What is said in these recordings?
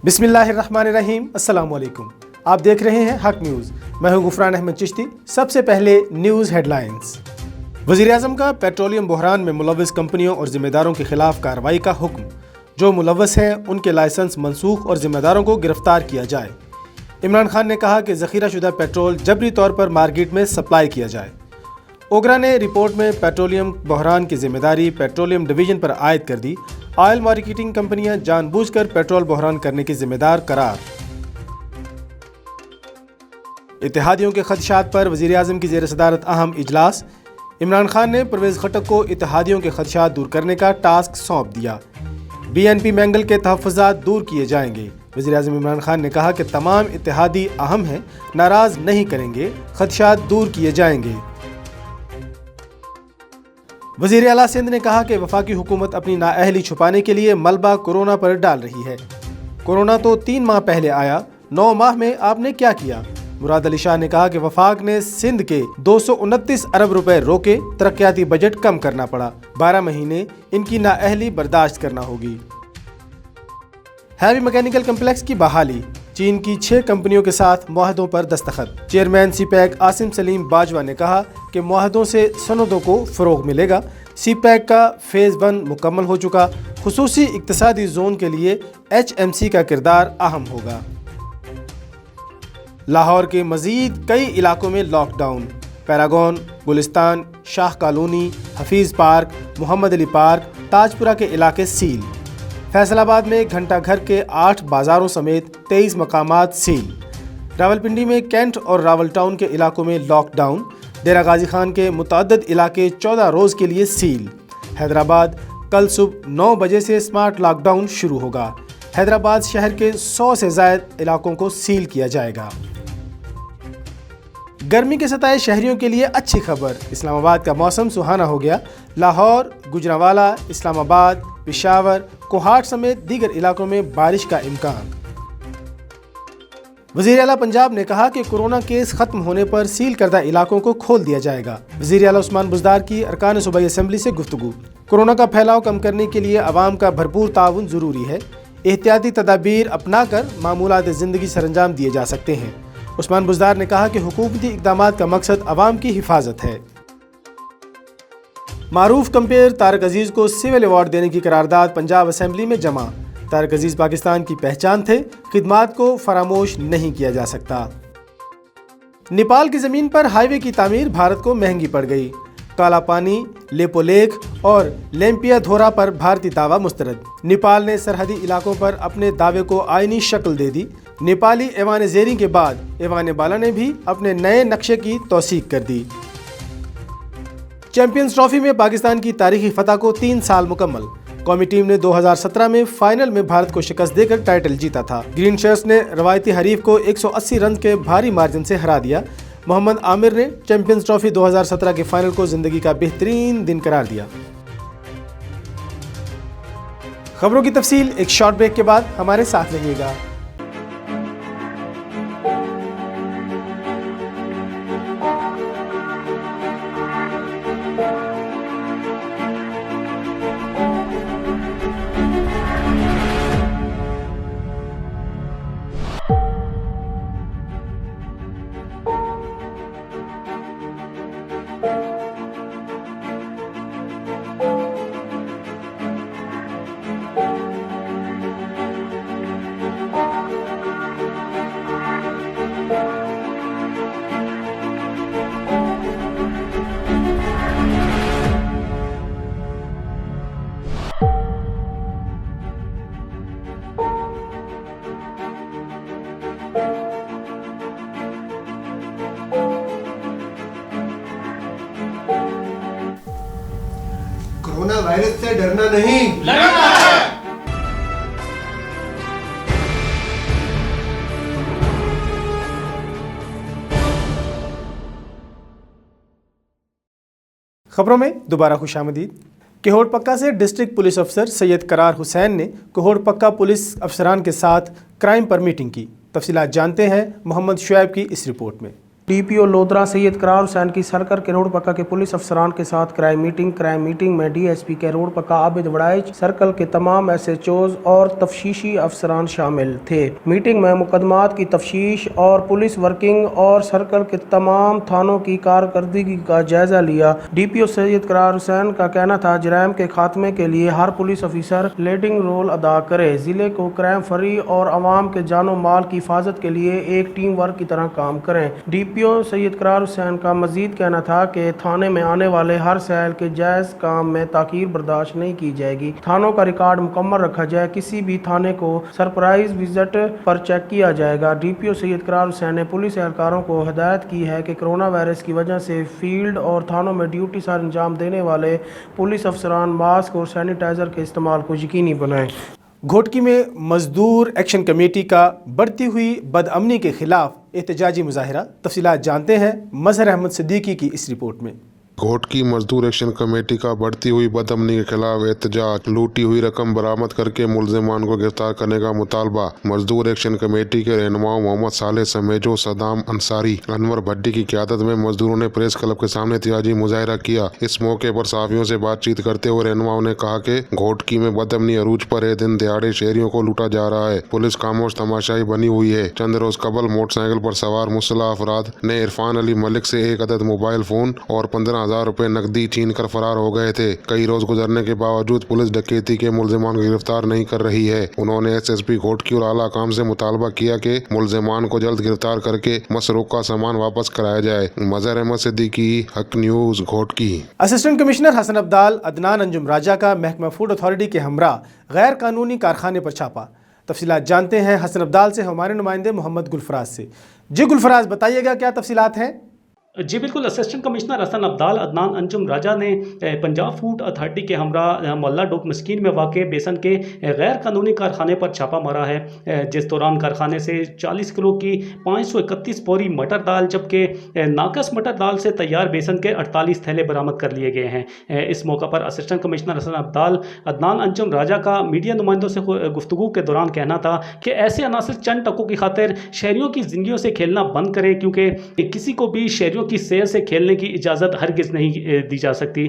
बिस्मिल्लाहिर्रहमानिर्रहीम, अस्सलाम वालेकुम। आप देख रहे हैं हक न्यूज़। मैं हूं गुफरान अहमद चिश्ती। सबसे पहले न्यूज़ हेडलाइंस। वज़ीर-ए-आज़म का पेट्रोलियम बहरान में मुलव्वस कंपनियों और ज़िम्मेदारों के खिलाफ कार्रवाई का हुक्म। जो मुलव्वस हैं उनके लाइसेंस मनसूख और ज़िम्मेदारों को गिरफ्तार किया जाए। इमरान खान ने कहा कि ज़ख़ीरा शुदा पेट्रोल जबरी तौर पर मार्केट में सप्लाई किया जाए। ओगरा ने रिपोर्ट में पेट्रोलियम बहरान की जिम्मेदारी पेट्रोलियम डिवीज़न पर आयद कर दी। ऑयल मार्केटिंग कंपनियां जानबूझकर पेट्रोल बहरान करने की जिम्मेदार करार। इत्तेहादियों के खदशात पर वज़ीर-ए-आज़म की ज़ेर सदारत अहम इजलास। इमरान खान ने परवेज़ खटक को इत्तेहादियों के खदशात दूर करने का टास्क सौंप दिया। BNP मैंगल के तहफ़्फ़ुज़ात दूर किए जाएंगे। वज़ीर-ए-आज़म इमरान खान ने कहा कि तमाम इत्तेहादी अहम हैं, नाराज़ नहीं करेंगे, खदशात दूर किए जाएंगे। वज़ीर आला सिंध ने कहा कि वफाकी हुकूमत अपनी नाअहली छुपाने के लिए मलबा कोरोना पर डाल रही है। कोरोना तो 3 माह पहले आया, 9 माह में आपने क्या किया? मुराद अली शाह ने कहा कि वफाक ने सिंध के 229 अरब रुपए रोके, तरक्याती बजट कम करना पड़ा। 12 महीने इनकी नाअहली बर्दाश्त करना होगी। हैवी मैकेनिकल कम्प्लेक्स की बहाली। चीन की 6 कंपनियों के साथ मुआहदों पर दस्तखत। चेयरमैन सीपैक आसिम सलीम बाजवा ने कहा कि मुआहदों से सनदों को फ़रोग मिलेगा। सीपैक का फ़ेज़ 1 मुकम्मल हो चुका। खुसूसी इक्तिसादी जोन के लिए HMC का किरदार अहम होगा। लाहौर के मज़ीद कई इलाकों में lockdown. Paragon, Gulistan, Shah colony, Hafeez park, Mohammad Ali park, Tajpura के इलाके सील। फैसलाबाद में घंटा घर के 8 बाज़ारों समेत 23 मकामात सील। रावलपिंडी में कैंट और रावल टाउन के इलाकों में लॉकडाउन। डेरा गाजी खान के मुतअद्दिद इलाके 14 रोज़ के लिए सील। हैदराबाद कल सुबह 9 बजे से स्मार्ट लॉकडाउन शुरू होगा। हैदराबाद शहर के 100 से ज़ायद इलाकों को सील किया जाएगा। गर्मी के सताए शहरियों के लिए अच्छी खबर। इस्लामाबाद का मौसम सुहाना हो गया। लाहौर, गुजरांवाला, इस्लामाबाद, पेशावर, कोहाट समेत दीगर इलाकों में बारिश का इम्कान। वज़ीर आला पंजाब ने कहा कि कोरोना केस खत्म होने पर सील करदा इलाकों को खोल दिया जाएगा। वज़ीर आला उस्मान बुज़दार की अरकान सूबाई असम्बली से गुफ्तगू। कोरोना का फैलाव कम करने के लिए अवाम का भरपूर ताउन ज़रूरी है। एहतियाती तदाबीर अपना कर मामूलात ज़िंदगी सरंजाम दिए जा सकते हैं। उस्मान बुज़दार ने कहा कि हुकूमती इक़दामात का मकसद अवाम की हिफाजत है। मारूफ कंपेयर तारक अजीज़ को सिविल अवार्ड देने की करारदाद पंजाब असम्बली में जमा। तारक अजीज़ पाकिस्तान की पहचान थे, खिदमात को फरामोश नहीं किया जा सकता। नेपाल की ज़मीन पर हाईवे की तामीर भारत को महंगी पड़ गई। काला पानी, लेपोलेख और लेम्पिया धोरा पर भारतीय दावा मुस्तरद। नेपाल ने सरहदी इलाकों पर अपने दावे को आईनी शक्ल दे दी। नेपाली ऐवान ज़ेरी के बाद ऐवान बाला ने भी अपने नए नक्शे की तौसीक कर दी। चैंपियंस ट्रॉफी में पाकिस्तान की तारीखी फतह को 3 साल मुकम्मल। कौमी टीम ने 2017 में फाइनल में भारत को शिकस्त देकर टाइटल जीता था। ग्रीन शर्ट्स ने रवायती हरीफ को 180 रन के भारी मार्जिन से हरा दिया। मोहम्मद आमिर ने चैंपियंस ट्रॉफी 2017 के फाइनल को जिंदगी का बेहतरीन दिन करार दिया। खबरों की तफसील एक शॉर्ट ब्रेक के बाद हमारे साथ रहिएगा। कोरोना वायरस से डरना नहीं, लड़ना है। खबरों में दोबारा खुशामदीद। कोहोड़ पक्का से डिस्ट्रिक्ट पुलिस अफसर सैयद करार हुसैन ने कोहोड़ पक्का पुलिस अफसरान के साथ क्राइम पर मीटिंग की। तफसीलात जानते हैं मोहम्मद शुएब की इस रिपोर्ट में। D P O Lodhran Syed Karar Hussain की सरकर के रोड पक्का के पुलिस अफसरान के साथ क्राइम मीटिंग में डी एस पी के रोड पक्का आबिद वड़ाइच, सर्कल के तमाम एस एच ओज और तफ्तीशी अफसरान शामिल थे। मीटिंग में मुकदमात की तफ्तीश और पुलिस वर्किंग और सर्कल के तमाम थानों की कारकर्दगी का जायजा लिया। डी पी ओ सैयद करार हुसैन का कहना था, जराइम के खात्मे के लिए हर पुलिस ऑफिसर लीडिंग रोल अदा करे, जिले को क्राइम फ्री और आवाम के जानो माल की हिफाजत के लिए एक टीम वर्क की तरह काम करें। डीपीओ सैयद करार हुसैन का मजीद कहना था कि थाने में आने वाले हर सैल के जायज़ काम में ताख़ीर बर्दाश्त नहीं की जाएगी। थानों का रिकॉर्ड मुकम्मल रखा जाए, किसी भी थाने को सरप्राइज विजिट पर चेक किया जाएगा। डीपीओ सैयद करार हुसैन ने पुलिस एहलकारों को हिदायत की है कि कोरोना वायरस की वजह से फील्ड और थानों में ड्यूटी सर अंजाम देने वाले पुलिस अफसरान मास्क और सैनिटाइज़र के इस्तेमाल को यकीनी बनाएं। घोटकी में मजदूर एक्शन कमेटी का बढ़ती हुई बदअमनी के खिलाफ एहतजाजी मुजाहिरा। तफसीलात जानते हैं मजहर अहमद सिद्दीकी की इस रिपोर्ट में। घोटकी मजदूर एक्शन कमेटी का बढ़ती हुई बदअमनी के खिलाफ एहतजाज, लूटी हुई रकम बरामद करके मुलजिमान को गिरफ्तार करने का मुतालबा। मजदूर एक्शन कमेटी के रहनुमाओं मोहम्मद साले समेजो, सदाम अंसारी, अनवर भट्टी की क़यादत में मजदूरों ने प्रेस क्लब के सामने एहतजाजी मुजाहिरा किया। इस मौके पर सहाफ़ियों से बातचीत करते हुए रहनुमाओं ने कहा कि घोटकी में बदअमनी अरूज पर है, दिन दिहाड़े शहरियों को लूटा जा रहा है, पुलिस खामोश तमाशाई बनी हुई है। चंद रोज कबल मोटरसाइकिल पर सवार मुसल्लह अफराद ने इरफान अली मलिक से एक अदद मोबाइल फोन और 15,000 रुपए नकदी छीन कर फरार हो गए थे। कई रोज गुजरने के बावजूद पुलिस डकैती के मुलजिमान को गिरफ्तार नहीं कर रही है। उन्होंने एसएसपी घोटकी और आला काम से मुतालबा किया कि मुलजिमान को जल्द गिरफ्तार करके मसरूका सामान वापस कराया जाए। मजहर Ahmed Siddiqui, Haq news, Ghotki. Assistant commissioner Hasan Abdal Adnan Anjum Raja का महकमा फूड अथॉरिटी के हमरा गैर कानूनी कारखाने पर छापा। तफसीलात जानते हैं हसन अब्दाल से हमारे नुमाइंदे मोहम्मद गुलफराज से। जी गुलफराज, बताइएगा क्या तफसीलात हैं? जी बिल्कुल, असिस्टेंट कमिश्नर हसन अब्दाल अदनान अंजुम राजा ने पंजाब फूड अथॉरिटी के हमरा मोहल्ला डोक मस्कीन में वाक़ बेसन के गैर कानूनी कारखाने पर छापा मारा है, जिस दौरान कारखाने से 40 किलो की 531 बोरी मटर दाल जबकि नाकस मटर दाल से तैयार बेसन के 48 थैले बरामद कर लिए गए हैं। इस मौका पर असिस्टेंट कमिश्नर हसन अब्दाल अदनान अंजुम राजा का मीडिया नुमाइंदों से गुफ्तगू के दौरान कहना था कि ऐसे अनासर चंद टकों की खातिर शहरियों की ज़िंदगियों से खेलना बंद करें, क्योंकि किसी को भी शहरियों की सेहत से खेलने की इजाज़त हरगिज़ नहीं दी जा सकती,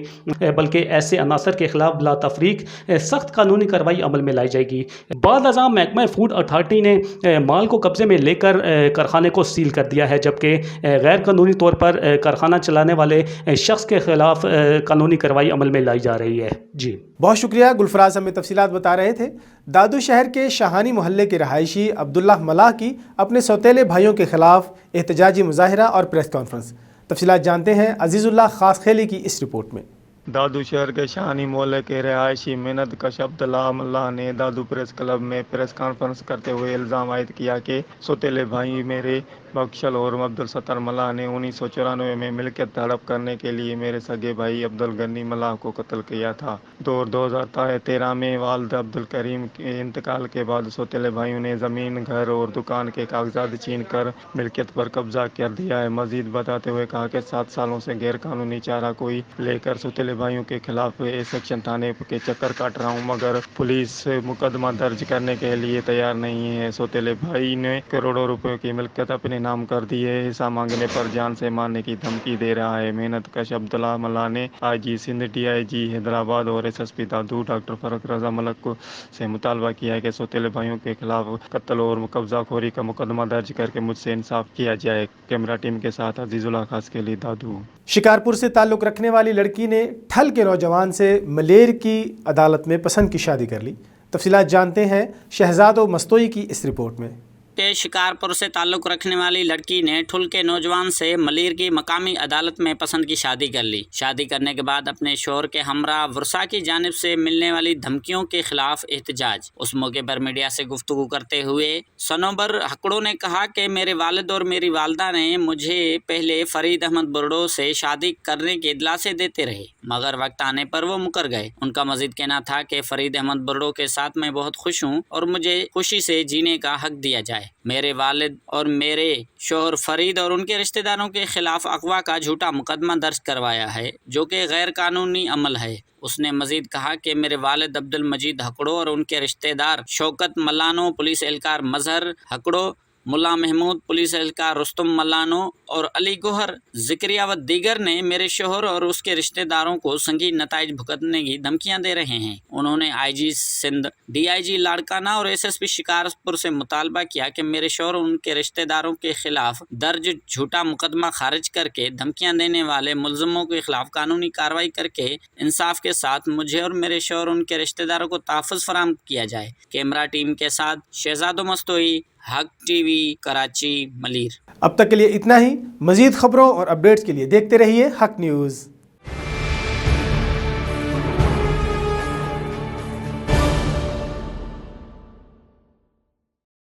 बल्कि ऐसे अनासर के खिलाफ बिला तफरीक सख्त कानूनी कार्रवाई अमल में लाई जाएगी। बाद अज़ां महकमा फूड अथॉरिटी ने माल को कब्जे में लेकर कारखाने को सील कर दिया है, जबकि गैर कानूनी तौर पर कारखाना चलाने वाले शख्स के खिलाफ कानूनी कार्रवाई अमल में लाई जा रही है। जी बहुत शुक्रिया गुलफराज, हमें तफसीलात बता रहे थे। दादू शहर के शाहानी मोहल्ले के रहायशी अब्दुल्लाह मलाह की अपने सौतेले भाइयों के खिलाफ एहतजाजी मुजाहिरा और प्रेस कॉन्फ्रेंस। तफसीलात जानते हैं अजीज़ुल्लाह खास खेली की इस रिपोर्ट में। दादू शहर के शाहानी मोहल्ले के रहायशी मिन्नत कश अब्दुल्लाह मल्लाह ने दादू प्रेस क्लब में प्रेस कॉन्फ्रेंस करते हुए इल्ज़ाम आयद किया कि सौतेले भाई मेरे बख्शल और अब्दुल सत्तर मल्लाह ने 1994 में मिल्कियत हड़प करने के लिए मेरे सगे भाई अब्दुल गनी मल्लाह को कत्ल किया था। 2013 में वालिद अब्दुल करीम के इंतकाल के बाद सौतेले भाइयों ने ज़मीन, घर और दुकान के कागजात छीन कर मिल्कियत पर कब्जा कर दिया है। मजीद बताते हुए कहा कि 7 सालों से गैर कानूनी चारा कोई लेकर सौतेले भाइयों के खिलाफ सेक्शन थाने के चक्कर काट रहा हूँ, मगर पुलिस मुकदमा दर्ज करने के लिए तैयार नहीं है। सौतेले भाई ने करोड़ों रुपए की मिल्कियत अपने नाम कर दी है। हिस्सा मांगने पर जान से मारने की धमकी दे रहा है। मेहनत कश अब्दुल्लाह मल्लाह ने आईजी सिंध, डीआईजी हैदराबाद और एसएसपी दादू डॉक्टर फरक रजा मलक को से मुतालबा किया है कि सौतेले भाइयों के खिलाफ कत्ल और कब्जाखोरी का मुकदमा दर्ज करके मुझसे इंसाफ किया जाए। कैमरा टीम के साथ अजीजुल्लाह खास के लिए दादू। शिकारपुर से ताल्लुक़ रखने वाली लड़की ने ठल के नौजवान से मलेर की अदालत में पसंद की शादी कर ली। तफसीलात जानते हैं शहजादो मस्तोई की इस रिपोर्ट में। के शिकारपुर से ताल्लुक़ रखने वाली लड़की ने ठुल के नौजवान से मलीर की मकामी अदालत में पसंद की शादी कर ली। शादी करने के बाद अपने शोहर के हमरा वर्षा की जानिब से मिलने वाली धमकियों के खिलाफ एहतजाज। उस मौके पर मीडिया से गुफ्तगू करते हुए सनोबर हकड़ो ने कहा कि मेरे वालिद और मेरी वालदा ने मुझे पहले फरीद अहमद बुर्डो से शादी करने के दिलासे देते रहे, मगर वक्त आने पर वो मुकर गए। उनका मजीद कहना था कि फरीद अहमद बुर्डो के साथ मैं बहुत खुश हूँ और मुझे खुशी से जीने का हक दिया जाए। मेरे वालिद और मेरे शोहर फरीद और उनके रिश्तेदारों के खिलाफ अगवा का झूठा मुकदमा दर्ज करवाया है, जो कि गैर कानूनी अमल है। उसने मजीद कहा कि मेरे वालिद अब्दुल मजीद हकड़ो और उनके रिश्तेदार शौकत मलानो, पुलिस एहलकार मजहर हकड़ो, मुल्ला महमूद, पुलिस एहलकार रुस्तम मल्लानो और अली गोहर जिक्रिया व दीगर ने मेरे शोहर और उसके रिश्तेदारों को संगीन नताइज भुगतने की धमकियां दे रहे हैं। उन्होंने आईजी सिंध, डीआईजी लाड़काना और एसएसपी शिकारपुर से मुतालबा किया कि मेरे शोहर और उनके रिश्तेदारों के खिलाफ दर्ज झूठा मुकदमा खारिज करके धमकियां देने वाले मुलजमों के खिलाफ कानूनी कार्रवाई करके इंसाफ के साथ मुझे और मेरे शोहर और उनके रिश्तेदारों को तहफ़्फ़ुज़ फराहम किया जाए। कैमरा टीम के साथ शहजादो मस्तोई, हक टीवी, कराची, मलीर। अब तक के लिए इतना ही। मजीद खबरों और अपडेट्स के लिए देखते रहिए हक न्यूज़।